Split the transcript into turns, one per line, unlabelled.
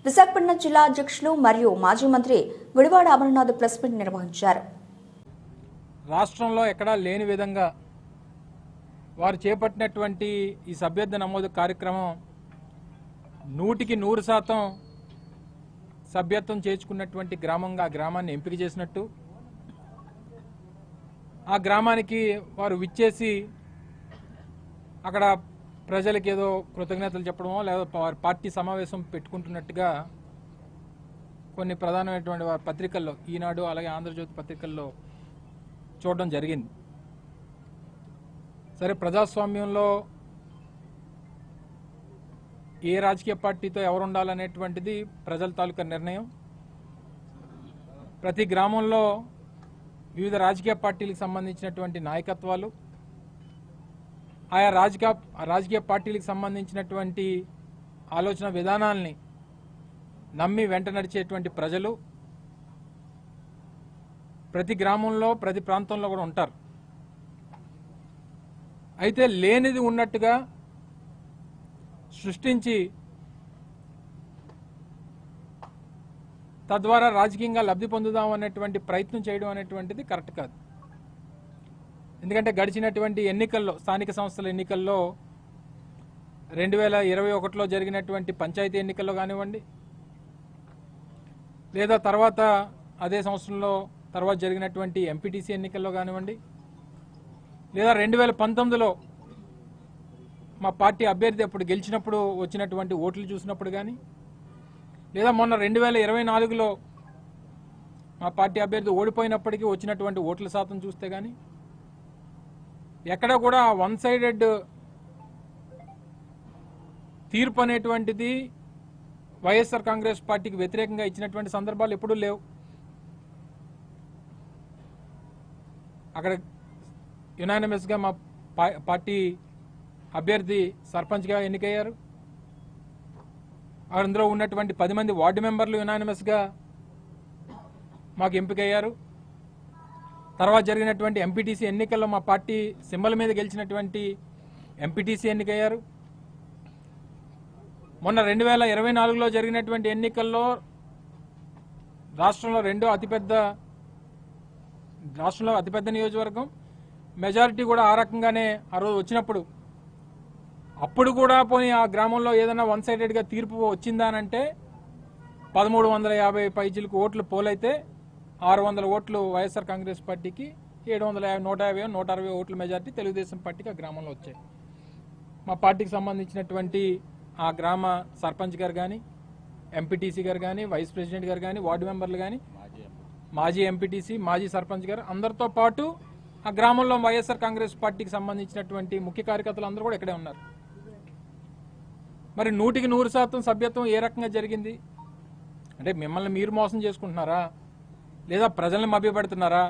విశాఖపట్నం జిల్లా అధ్యక్షులు మరియు మాజీ మంత్రి గుడివాడ అమరనాథ్ ప్రెస్ మీట్ నిర్వహించారు.
రాష్ట్రంలో ఎక్కడా లేని విధంగా వారు చేపట్టినటువంటి ఈ సభ్యత్వ నమోదు కార్యక్రమం 100% సభ్యత్వం చేర్చుకున్నటువంటి గ్రామంగా ఆ గ్రామాన్ని ఎంపిక చేసినట్టు, ఆ గ్రామానికి వారు విచ్చేసి అక్కడ ప్రజలకు ఏదో కృతజ్ఞతలు చెప్పడమో లేదా వారి పార్టీ సమావేశం పెట్టుకుంటున్నట్టుగా కొన్ని ప్రధానమైనటువంటి వారి పత్రికల్లో, ఈనాడు అలాగే ఆంధ్రజ్యోతి పత్రికల్లో చూడడం జరిగింది. సరే, ప్రజాస్వామ్యంలో ఏ రాజకీయ పార్టీతో ఎవరు ఉండాలనేటువంటిది ప్రజల తాలూకా నిర్ణయం. ప్రతి గ్రామంలో వివిధ రాజకీయ పార్టీలకు సంబంధించినటువంటి నాయకత్వాలు, ఆయా రాజకీయ పార్టీలకు సంబంధించినటువంటి ఆలోచన విధానాల్ని నమ్మి వెంట నడిచేటువంటి ప్రజలు ప్రతి గ్రామంలో ప్రతి ప్రాంతంలో కూడా ఉంటారు. అయితే లేనిది ఉన్నట్టుగా సృష్టించి తద్వారా రాజకీయంగా లబ్ధి పొందుదాం అనేటువంటి ప్రయత్నం చేయడం అనేటువంటిది కరెక్ట్ కాదు. ఎందుకంటే గడిచినటువంటి ఎన్నికల్లో, స్థానిక సంస్థల ఎన్నికల్లో 2021లో జరిగినటువంటి పంచాయతీ ఎన్నికల్లో కానివ్వండి, లేదా తర్వాత అదే సంవత్సరంలో తర్వాత జరిగినటువంటి ఎంపీటీసీ ఎన్నికల్లో కానివ్వండి, లేదా 2019లో మా పార్టీ అభ్యర్థి అప్పుడు గెలిచినప్పుడు వచ్చినటువంటి ఓట్లు చూసినప్పుడు కానీ, లేదా మొన్న 2024లో మా పార్టీ అభ్యర్థి ఓడిపోయినప్పటికీ వచ్చినటువంటి ఓట్ల శాతం చూస్తే కానీ ఎక్కడ కూడా వన్ సైడెడ్ తీర్పు అనేటువంటిది వైఎస్ఆర్ కాంగ్రెస్ పార్టీకి వ్యతిరేకంగా ఇచ్చినటువంటి సందర్భాలు ఎప్పుడూ లేవు. అక్కడ యునానిమస్గా మా పార్టీ అభ్యర్థి సర్పంచ్గా ఎన్నికయ్యారు. అందులో ఉన్నటువంటి 10 మంది వార్డు మెంబర్లు యునానిమస్గా మాకు ఎంపికయ్యారు. తర్వాత జరిగినటువంటి ఎంపీటీసీ ఎన్నికల్లో మా పార్టీ సింబల్ మీద గెలిచినటువంటి ఎంపీటీసీ ఎన్నికయ్యారు. మొన్న 2024లో జరిగినటువంటి ఎన్నికల్లో రాష్ట్రంలో అతిపెద్ద నియోజకవర్గం, మెజారిటీ కూడా ఆ రకంగానే ఆ రోజు వచ్చినప్పుడు, అప్పుడు కూడా పోనీ ఆ గ్రామంలో ఏదైనా వన్ సైడెడ్గా తీర్పు వచ్చిందా అంటే 1350 పైచిలకు ఓట్లు పోలైతే 600 ఓట్లు వైఎస్ఆర్ కాంగ్రెస్ పార్టీకి, 750, 160 ఓట్ల మెజారిటీ తెలుగుదేశం పార్టీకి ఆ గ్రామంలో వచ్చాయి. మా పార్టీకి సంబంధించినటువంటి ఆ గ్రామ సర్పంచ్ గారు కానీ, ఎంపీటీసీ గారు కానీ, వైస్ ప్రెసిడెంట్ గారు కానీ, వార్డు మెంబర్లు కానీ, మాజీ ఎంపీటీసీ, మాజీ సర్పంచ్ గారు అందరితో పాటు ఆ గ్రామంలో వైఎస్ఆర్ కాంగ్రెస్ పార్టీకి సంబంధించినటువంటి ముఖ్య కార్యకర్తలు అందరూ కూడా ఇక్కడే ఉన్నారు. మరి 100% సభ్యత్వం ఏ రకంగా జరిగింది అంటే మిమ్మల్ని మీరు మోసం చేసుకుంటున్నారా, లేదా ప్రజల్ని మభ్యపెడుతున్నారా?